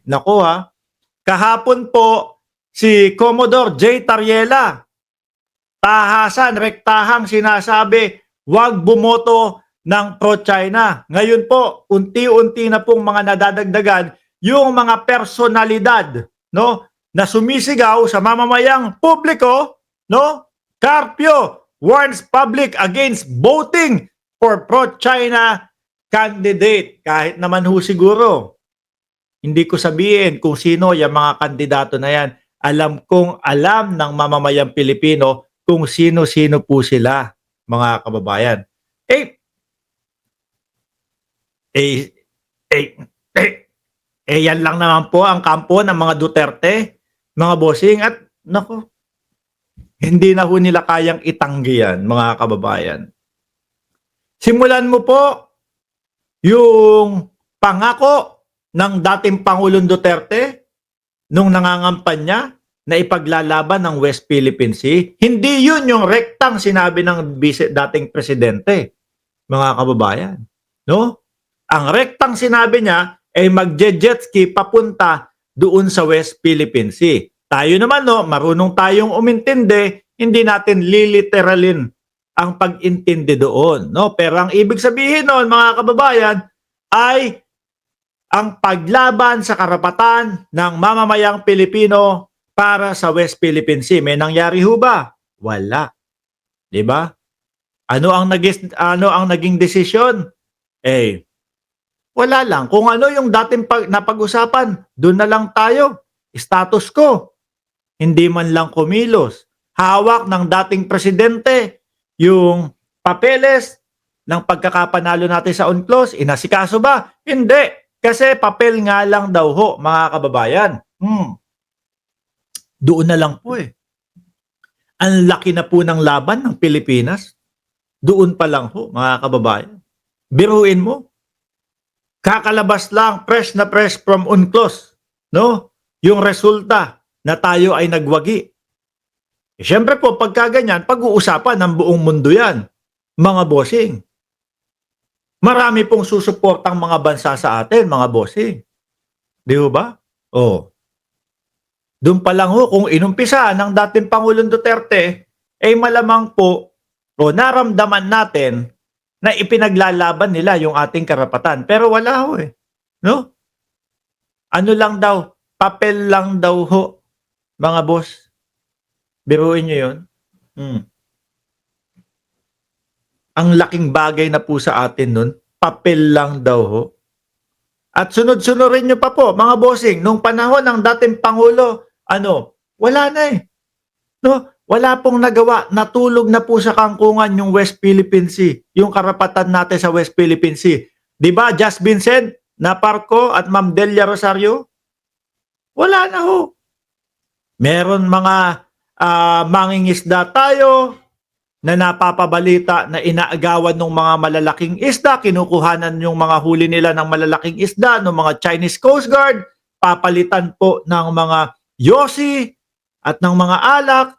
Naku ha, kahapon po si Commodore J. Tariela, tahasan, rektahang sinasabi, huwag bumoto ng pro-China. Ngayon po, unti-unti na pong mga nadadagdagan yung mga personalidad, no, na sumisigaw sa mamamayang publiko, no? Carpio warns public against voting for pro-China candidate. Kahit naman ho siguro, hindi ko sabihin kung sino yung mga kandidato na yan. Alam kong alam ng mamamayang Pilipino kung sino-sino po sila, mga kababayan. Eh, eh, eh, eh, yan lang naman po ang kampo ng mga Duterte, mga bossing. At nako, hindi na ho nila kayang itanggi yan, mga kababayan. Simulan mo po yung pangako ng dating Pangulong Duterte nung nangangampanya na ipaglalaban ng West Philippine Sea. Hindi yun yung rektang sinabi ng dating presidente, mga kababayan. No? Ang rektang sinabi niya ay magje-jet ski papunta doon sa West Philippine Sea. Tayo naman, no, marunong tayong umintindi, hindi natin liliteralin ang pag-intindi doon. No? Pero ang ibig sabihin noon, mga kababayan, ay ang paglaban sa karapatan ng mamamayang Pilipino para sa West Philippine Sea. May nangyari ho ba? Wala. 'Di ba? Ano ang naging desisyon? Eh, wala lang. Kung ano yung dating napag-usapan, doon na lang tayo. Status quo. Hindi man lang kumilos. Hawak ng dating presidente yung papeles ng pagkakapanalo natin sa UNCLOS. Inasikaso ba? Hindi. Kasi papel nga lang daw ho, mga kababayan. Doon na lang po eh. Ang laki na po ng laban ng Pilipinas. Doon pa lang ho, mga kababayan. Biruin mo. Kakalabas lang, fresh na fresh from UNCLOS. No? Yung resulta na tayo ay nagwagi. Siyempre po, pagka ganyan, pag-uusapan ng buong mundo yan, mga bossing. Marami pong susuportang mga bansa sa atin, mga bossing. Di ba? Oh. Doon pa lang ho, kung inumpisa ng dating Pangulong Duterte, ay malamang po, o naramdaman natin na ipinaglalaban nila yung ating karapatan. Pero wala ho eh. No? Ano lang daw, papel lang daw ho, mga boss. Biruin nyo yun. Ang laking bagay na po sa atin nun, papel lang daw ho. At sunod-sunurin nyo pa po, mga bossing, nung panahon ng dating Pangulo, wala na eh. No? Wala pong nagawa, natulog na po sa kangkungan yung West Philippine Sea, yung karapatan natin sa West Philippine Sea. Di ba, Just Vincent, Naparco at Ma'am Delia Rosario? Wala na ho. Meron mga mangingisda tayo na napapabalita na inaagawan ng mga malalaking isda, kinukuhanan yung mga huli nila ng malalaking isda ng mga Chinese Coast Guard, papalitan po ng mga yosi at ng mga alak.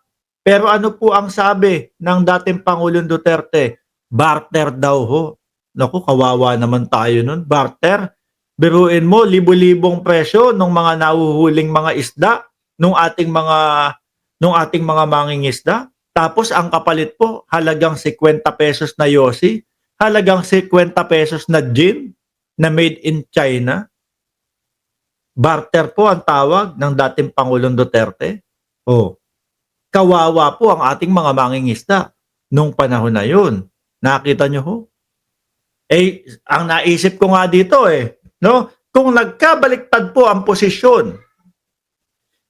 Pero ano po ang sabi ng dating Pangulong Duterte? Barter daw ho. Naku, kawawa naman tayo nun. Barter. Biruin mo, libo-libong presyo ng mga nahuhuling mga isda nung ating mga mangingisda. Tapos ang kapalit po, halagang 50 pesos na yosi, halagang 50 pesos na gin na made in China. Barter po ang tawag ng dating Pangulong Duterte. Oh. Kawawa po ang ating mga mangingisda nung panahon na yun. Nakita nyo ho? Eh, ang naisip ko nga dito no? Kung nagkabaliktad po ang posisyon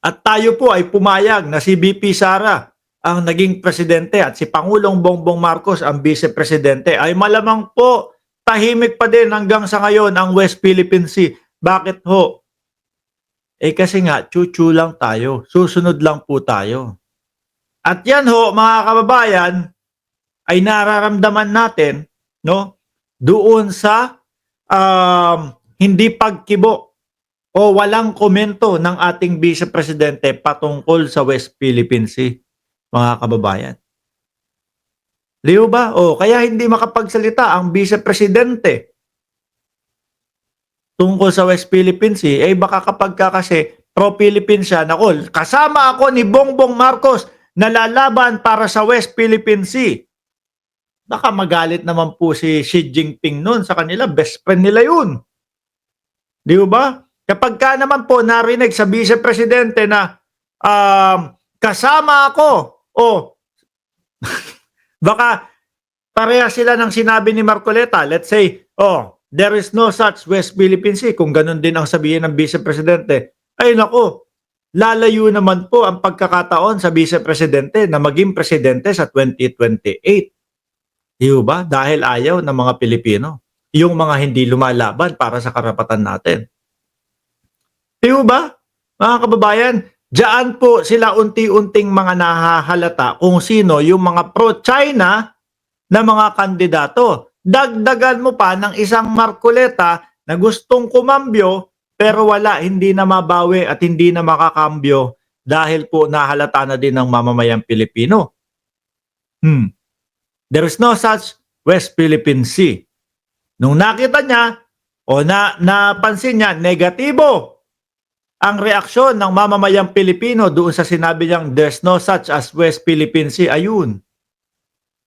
at tayo po ay pumayag na si VP Sara ang naging presidente at si Pangulong Bongbong Marcos ang vice-presidente, ay malamang po tahimik pa din hanggang sa ngayon ang West Philippine Sea. Bakit ho? Kasi nga, chuchu lang tayo. Susunod lang po tayo. At yan ho, mga kababayan, ay nararamdaman natin, no, doon sa hindi pagkibo o walang komento ng ating vice-presidente patungkol sa West Philippine Sea, mga kababayan. Di ba? Kaya hindi makapagsalita ang vice-presidente. tungkol sa West Philippine Sea, eh baka kapag ka kasi pro-Philippine siya, nako, kasama ako ni Bongbong Marcos na lalaban para sa West Philippine Sea. Baka magalit naman po si Xi Jinping noon sa kanila, best friend nila yun. Di ba? Kapag ka naman po narinig sa Vice Presidente na kasama ako, baka pareha sila ng sinabi ni Marcoleta. Let's say, there is no such West Philippine Sea. Kung ganun din ang sabihin ng Vice Presidente, ay nako, lalayo naman po ang pagkakataon sa Vice Presidente na maging presidente sa 2028. Di ba? Dahil ayaw ng mga Pilipino. Yung mga hindi lumalaban para sa karapatan natin. Di ba? Mga kababayan, diyan po sila unti-unting mga nahahalata kung sino yung mga pro-China na mga kandidato. Dagdagan mo pa ng isang Marcoleta na gustong kumambyo pero wala, hindi na mabawi at hindi na makakambyo dahil po nahalata na din ng mamamayang Pilipino. There is no such West Philippine Sea. Nung nakita niya o napansin niya, negatibo ang reaksyon ng mamamayang Pilipino doon sa sinabi niyang there's no such as West Philippine Sea. Ayun.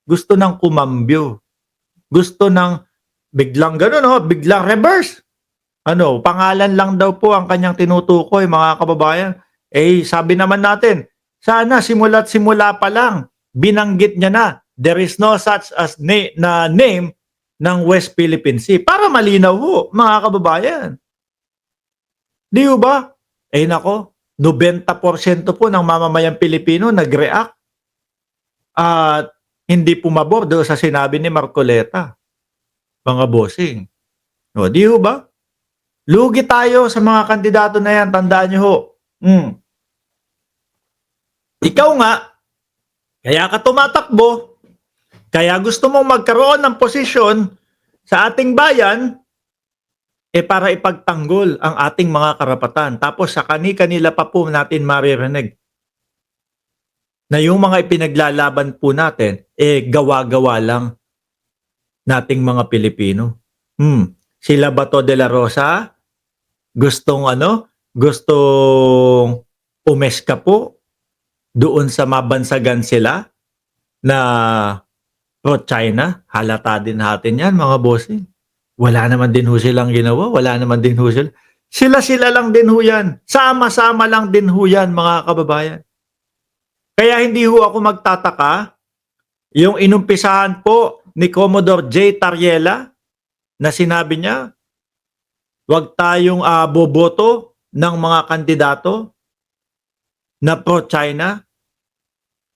Gusto ng kumambyo. Gusto ng biglang gano'n, biglang reverse. Pangalan lang daw po ang kanyang tinutukoy, mga kababayan. Eh, sabi naman natin, sana simula't simula pa lang, binanggit niya na, there is no such as name ng West Philippine Sea. Para malinaw ho, mga kababayan. Di ba? Eh nako, 90% po ng mamamayang Pilipino nag-react at hindi pumabor doon sa sinabi ni Marcoleta. Mga bossing. Di ba? Lugi tayo sa mga kandidato na yan. Tandaan nyo ho. Ikaw nga, kaya ka tumatakbo, kaya gusto mong magkaroon ng posisyon sa ating bayan, para ipagtanggol ang ating mga karapatan. Tapos sa kanila pa po natin maririnig na yung mga ipinaglalaban po natin, gawa-gawa lang nating mga Pilipino. Sila Bato de la Rosa, gustong umeska po doon sa mabansagan sila na pro-China. Halata din natin yan, mga bossing. Wala naman din ho silang ginawa. Wala naman din ho sila. Sila lang din ho yan. Sama-sama lang din ho yan, mga kababayan. Kaya hindi ho ako magtataka yung inumpisahan po ni Commodore J. Tariela na sinabi niya, huwag tayong boboto ng mga kandidato na pro-China.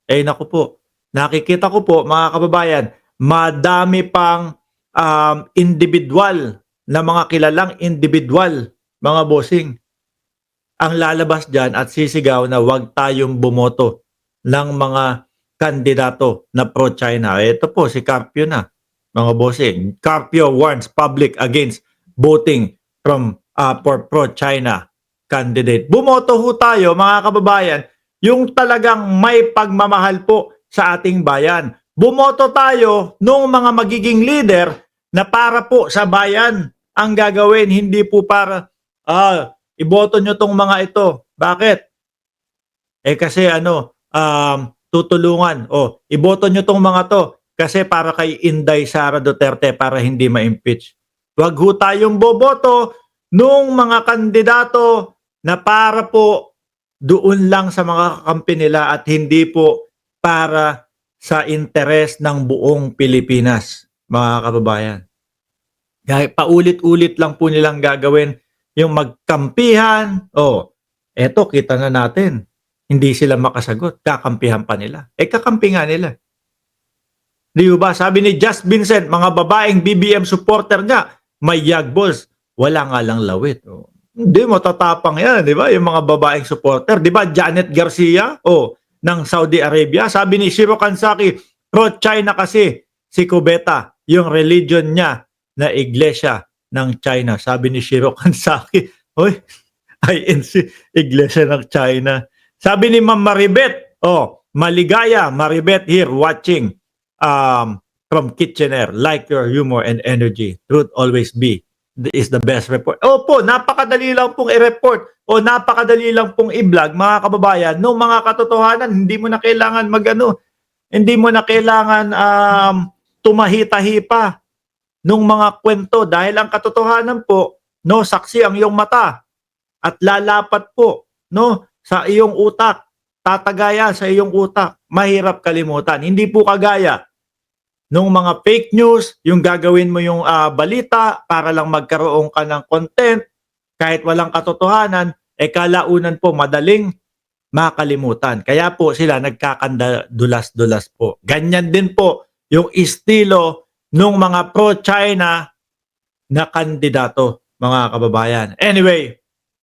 Naku po, nakikita ko po, mga kababayan, madami pang individual na mga kilalang individual, mga bossing, ang lalabas dyan at sisigaw na huwag tayong bumoto ng mga kandidato na pro-China. Ito po, si Carpio na, mga bossing. Carpio warns public against voting for pro-China candidate. Bumoto ho tayo, mga kababayan, yung talagang may pagmamahal po sa ating bayan. Bumoto tayo nung mga magiging leader na para po sa bayan ang gagawin, hindi po para iboto nyo tong mga ito. Bakit? Kasi tutulungan. Iboto nyo tong mga to kasi para kay Inday Sara Duterte para hindi ma-impeach. Huwag ho tayong boboto nung mga kandidato na para po doon lang sa mga kakampi nila at hindi po para sa interes ng buong Pilipinas, mga kababayan. Paulit-ulit lang po nilang gagawin yung magkampihan. Eto, kita na natin. Hindi sila makasagot. Kakampihan pa nila. Kakampi nga nila. Di ba? Sabi ni Just Vincent, mga babaeng BBM supporter nga, may yagballs. Wala nga lang lawit. Hindi, matatapang yan, di ba? Yung mga babaeng supporter. Di ba? Janet Garcia, ng Saudi Arabia. Sabi ni Shiro Kansaki, pro-China kasi si Cubeta, yung religion niya na iglesia ng China. Sabi ni Shiro Kansaki, INC, iglesia ng China. Sabi ni Ma'am Maribet, maligaya, Maribet here watching from Kitchener. Like your humor and energy. Truth always be is the best report. Opo, napakadali lang pong i-report o napakadali lang pong i-vlog, mga kababayan, no mga katotohanan. Hindi mo na kailangan hindi mo na kailangan tumahi-tahi pa nung mga kwento dahil ang katotohanan po, no, saksi ang iyong mata at lalapat po, no, sa iyong utak, tatagaya sa iyong utak. Mahirap kalimutan. Hindi po kagaya nung mga fake news, yung gagawin mo yung balita para lang magkaroon ka ng content kahit walang katotohanan, kalaunan po madaling makalimutan. Kaya po sila nagkakandadulas-dulas po. Ganyan din po yung estilo ng mga pro-China na kandidato, mga kababayan. Anyway,